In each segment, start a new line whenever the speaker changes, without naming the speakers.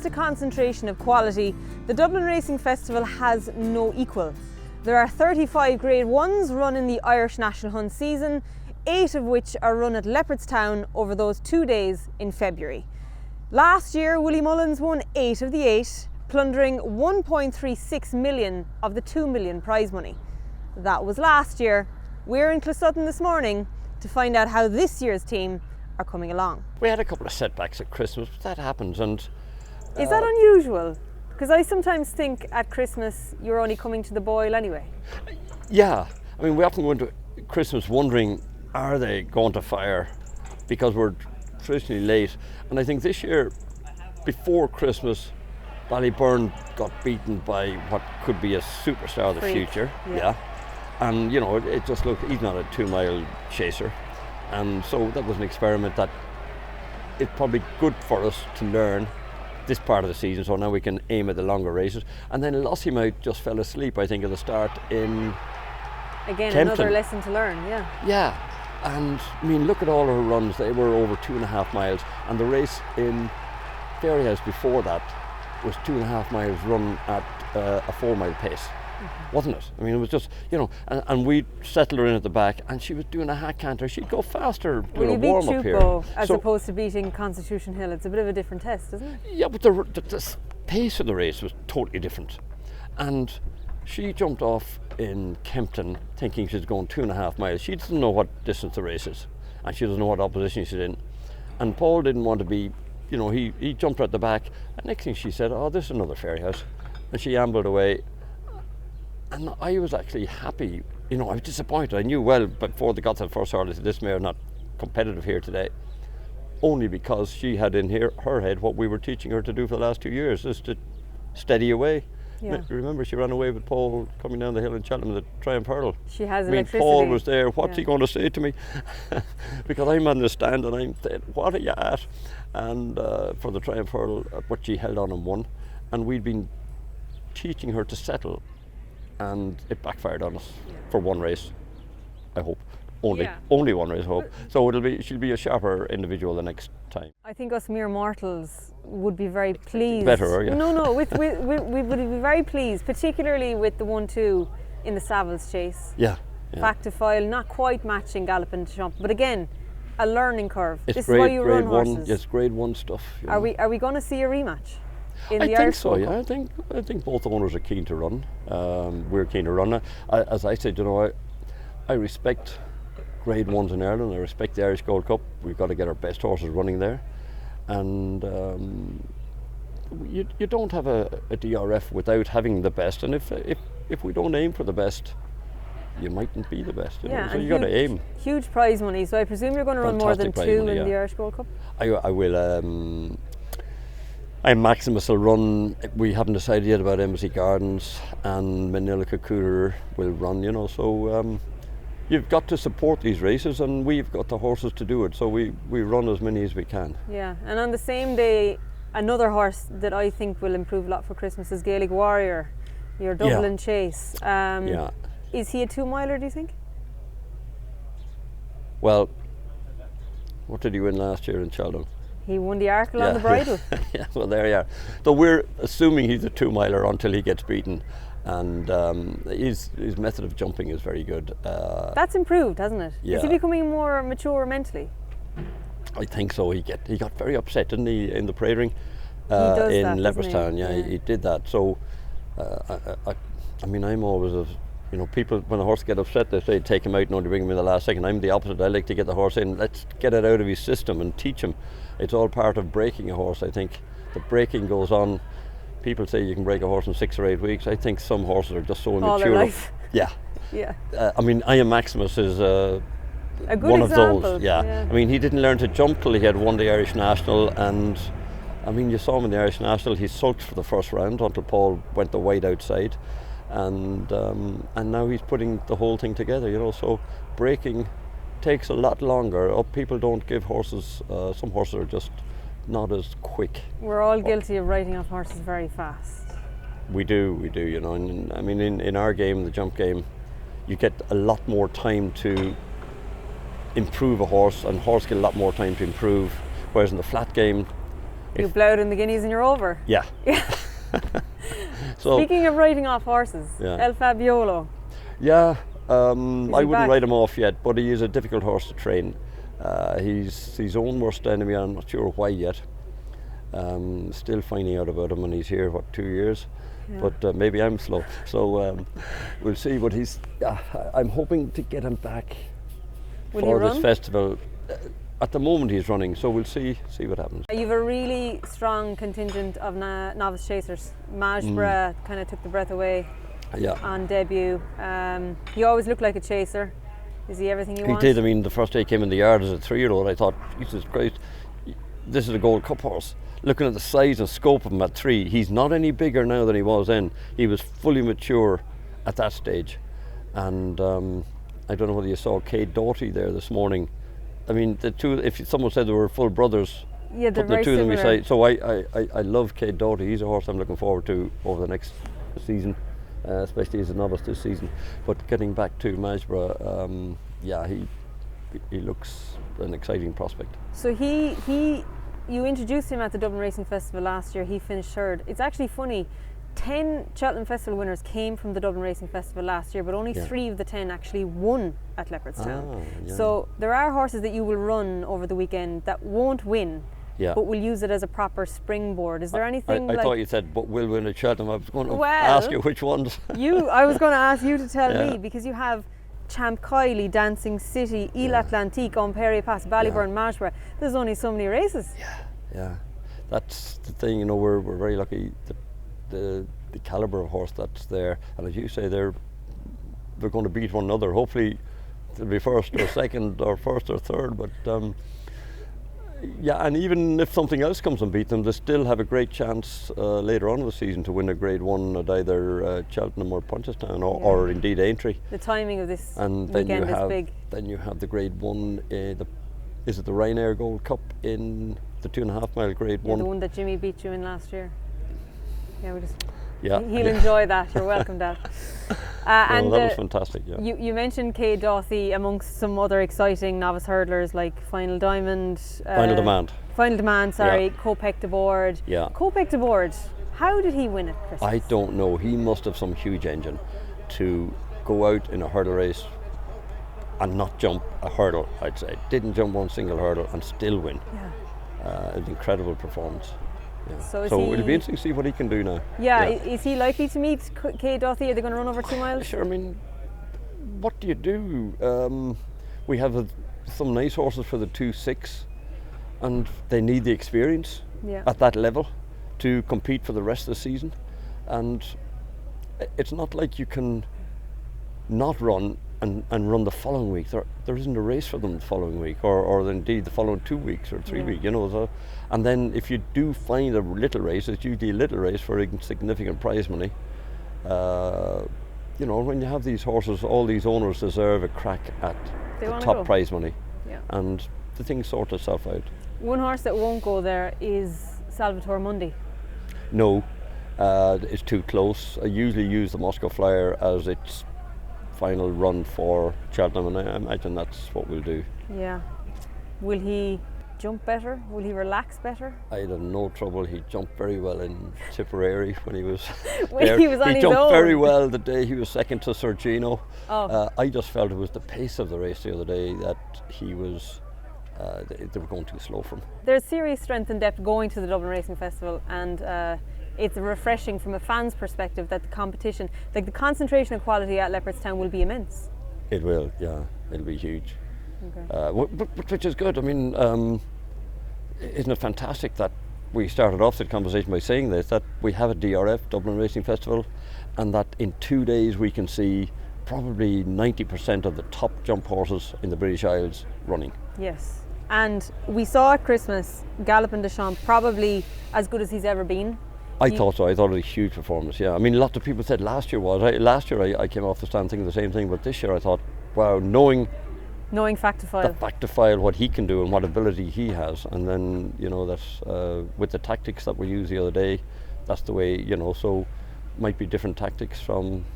to concentration of quality, the Dublin Racing Festival has no equal. There are 35 Grade 1s run in the Irish National Hunt season, 8 of which are run at Leopardstown over those 2 days in February. Last year, Willie Mullins won 8 of the 8, plundering 1.36 million of the 2 million prize money. That was last year. We're in Closutton this morning to find out how this year's team are coming along.
We had a couple of setbacks at Christmas, but that happens. And
is that unusual? Because I sometimes think at Christmas you're only coming to the boil anyway.
Yeah, I mean, we often go into Christmas wondering, are they going to fire? Because we're traditionally late. And I think this year, before Christmas, Ballyburn got beaten by what could be a superstar of the future. Yeah. And you know, it just looked, he's not a 2 mile chaser. And so that was an experiment that it's probably good for us to learn this part of the season, so now we can aim at the longer races. And then Lossiemouth just fell asleep, I think, at the start in
Again,
Kempton.
Another lesson to learn, yeah.
Yeah, and I mean, look at all her runs. They were over 2.5 miles, and the race in Fairyhouse before that was 2.5 miles run at a 4 mile pace. Wasn't it? I mean, it was just, you know, and we settled her in at the back, and she was doing a hack canter. She'd go faster doing a warm up here.
As opposed to beating Constitution Hill, it's a bit of a different test, isn't it?
Yeah, but the pace of the race was totally different. And she jumped off in Kempton thinking she's going 2.5 miles. She doesn't know what distance the race is, and she doesn't know what opposition she's in. And Paul didn't want to be, you know, he jumped her at the back, and next thing she said, oh, this is another Fairyhouse. And she ambled away. And I was actually happy, you know, I was disappointed. I knew well before they got to the first hurdle that this mare not competitive here today, only because she had in her head what we were teaching her to do for the last 2 years, is to steady away.
Yeah.
Remember, she ran away with Paul coming down the hill in Cheltenham, the Triumph Hurdle.
She has
electricity. Paul was there, what's he going to say to me? Because I'm on the stand and I'm saying, what are you at? And for the Triumph Hurdle, but she held on and won. And we'd been teaching her to settle, and it backfired on us for one race, I hope. Only one race, I hope. So she'll be a sharper individual the next time.
I think us mere mortals would be very pleased.
Better, yeah.
No, we would be very pleased, particularly with the 1-2 in the Savills chase.
Yeah.
Fact to file, not quite matching Galopin to Jump, but again, a learning curve.
It's
this
grade,
is why you
grade
run
one,
horses.
Yes, grade 1 stuff.
Are we going to see a rematch? I
think so, yeah. I think both owners are keen to run. We're keen to run. As I said, you know, I respect Grade 1s in Ireland. I respect the Irhs Gold Cup. We've got to get our best horses running there. And you don't have a DRF without having the best. And if we don't aim for the best, you mightn't be the best. You know? So you got to aim.
Huge prize money. So I presume you're going to run more than 2 in the Irish Gold Cup?
I will. Maximus will run. We haven't decided yet about Embassy Gardens, and Manila Cooler will run, you know, so you've got to support these races, and we've got the horses to do it, so we run as many as we can. Yeah,
and on the same day, another horse that I think will improve a lot for Christmas is Gaelic Warrior, your Dublin chase. Is he a 2 miler, do you think?
Well, what did he win last year in Cheltenham?
He won the Arkle on the bridle.
Yeah, well, there you are. So we're assuming he's a 2 miler until he gets beaten, and his method of jumping is very good.
That's improved, hasn't it?
Yeah.
Is he becoming more mature mentally?
I think so. He got very upset, didn't he, in the parade ring
in
Leopardstown? Yeah, he did that. So, I mean, I'm always you know, people, when a horse get upset, they say take him out and only bring him in the last second. I'm the opposite. I like to get the horse in. Let's get it out of his system and teach him. It's all part of breaking a horse. I think the breaking goes on. People say you can break a horse in 6 or 8 weeks. I think some horses are just so immature.
All their life.
Yeah.
Yeah.
I mean, Ian Maximus is
a good
one
example.
of those. Yeah. I mean, he didn't learn to jump till he had won the Irish National, and I mean, you saw him in the Irish National. He sulked for the first round until Paul went the wide outside. And now he's putting the whole thing together, you know. So breaking takes a lot longer. People don't give horses. Some horses are just not as quick.
We're all guilty of writing off horses very fast.
We do, you know. And I mean, in our game, the jump game, you get a lot more time to improve a horse, and horse get a lot more time to improve. Whereas in the flat game,
You blow out in the guineas and you're over.
Yeah. So,
speaking of writing off horses, El Fabiolo.
Yeah, I wouldn't
back?
write him off yet, but he is a difficult horse to train. He's his own worst enemy. I'm not sure why yet. Still finding out about him, and he's here 2 years.
Yeah.
But maybe I'm slow. So we'll see. But I'm hoping to get him back for this festival. At the moment he's running, so we'll see what happens.
You've a really strong contingent of novice chasers. Majborough kind of took the breath away on debut. He always looked like a chaser. Is he everything you want?
He did. I mean, the first day he came in the yard as a 3-year-old, I thought, Jesus Christ, this is a Gold Cup horse. Looking at the size and scope of him at 3, he's not any bigger now than he was then. He was fully mature at that stage. And I don't know whether you saw Kate Doughty there this morning. I mean, the two, if someone said they were full brothers,
they're
putting
very
the two of them
similar.
beside. So I love Kate Doughty. He's a horse I'm looking forward to over the next season, especially as a novice this season. But getting back to Majborough, he looks an exciting prospect.
So you introduced him at the Dublin Racing Festival last year. He finished third. It's actually funny. 10 Cheltenham Festival winners came from the Dublin Racing Festival last year, but only 3 of the 10 actually won at Leopardstown. So there are horses that you will run over the weekend that won't win, but will use it as a proper springboard. Is there anything
I thought you said, but will win at Cheltenham. I was going to ask you which ones.
I was going to ask you to tell me, because you have Champ Kiley, Dancing City, Ile Atlantique, Impaire, Passe, Ballyburn, Majborough. There's only so many races.
Yeah. That's the thing, you know, we're very lucky that the calibre of horse that's there, and as you say, they're going to beat one another. Hopefully they'll be first or second or first or third, but and even if something else comes and beat them, they still have a great chance later on in the season to win a Grade 1 at either Cheltenham or Punchestown or indeed Aintree.
The timing of this
and then
weekend is big.
Then you have the Grade 1, is it the Ryanair Gold Cup in the 2.5 mile Grade 1?
The one that Jimmy beat you in last year. He'll enjoy that. You're welcome, Dad.
And that was fantastic. Yeah.
You mentioned Kate Doughty amongst some other exciting novice hurdlers like Final Demand. Final Demand. Kopek Des Bordes.
Yeah.
Kopek Des Bordes. How did he win it, Chris?
I don't know. He must have some huge engine to go out in a hurdle race and not jump a hurdle. I'd say didn't jump one single hurdle and still win. An incredible performance. Yeah. So it'll be interesting to see what he can do now.
Is he likely to meet Kate Doughty? Are they going to run over 2 miles?
Sure. I mean, what do you do? We have some nice horses for the 2.6, and they need the experience at that level to compete for the rest of the season. And it's not like you can not run and run the following week. There isn't a race for them the following week, or indeed the following 2 weeks or 3 weeks, you know. So, and then if you do find a little race, it's usually a little race for significant prize money. You know, when you have these horses, all these owners deserve a crack at the top prize money. And the thing sorts itself out.
One horse that won't go there is Salvatore Mundi.
No, it's too close. I usually use the Moscow Flyer as its final run for Cheltenham, and I imagine that's what we'll do.
Yeah. Will he jump better? Will he relax better?
I had no trouble. He jumped very well in Tipperary when he was
there. He was on his own.
He jumped very well the day he was second to Sergino. I just felt it was the pace of the race the other day that he was they were going too slow for him.
There's serious strength and depth going to the Dublin Racing Festival, and it's refreshing from a fan's perspective that the competition, like the concentration of quality at Leopardstown, will be immense.
It will, yeah. It'll be huge. Which is good. I mean, isn't it fantastic that we started off the conversation by saying this, that we have a DRF, Dublin Racing Festival, and that in 2 days we can see probably 90% of the top jump horses in the British Isles running.
Yes. And we saw at Christmas Galopin Deschamps probably as good as he's ever been.
I thought so. I thought it was a huge performance. Yeah, I mean, lots of people said last year was. Last year I came off the stand thinking the same thing, but this year I thought, wow, knowing
fact to
file what he can do and what ability he has, and then you know that with the tactics that we used the other day, that's the way, you know. So might be different tactics from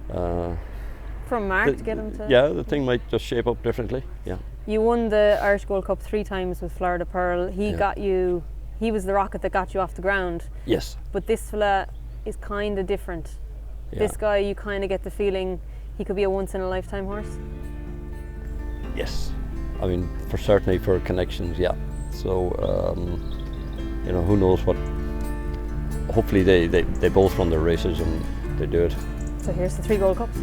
Mark to get him to.
Yeah, the thing might just shape up differently. Yeah.
You won the Irhs Gold Cup 3 times with Florida Pearl. He got you he was the rocket that got you off the ground.
Yes.
But this fella is kind of different.
Yeah.
This guy, you kind of get the feeling he could be a once in a lifetime horse.
Yes. I mean, certainly for connections, yeah. So, you know, who knows what. Hopefully they both run their races and they do it.
So here's the 3 Gold Cups.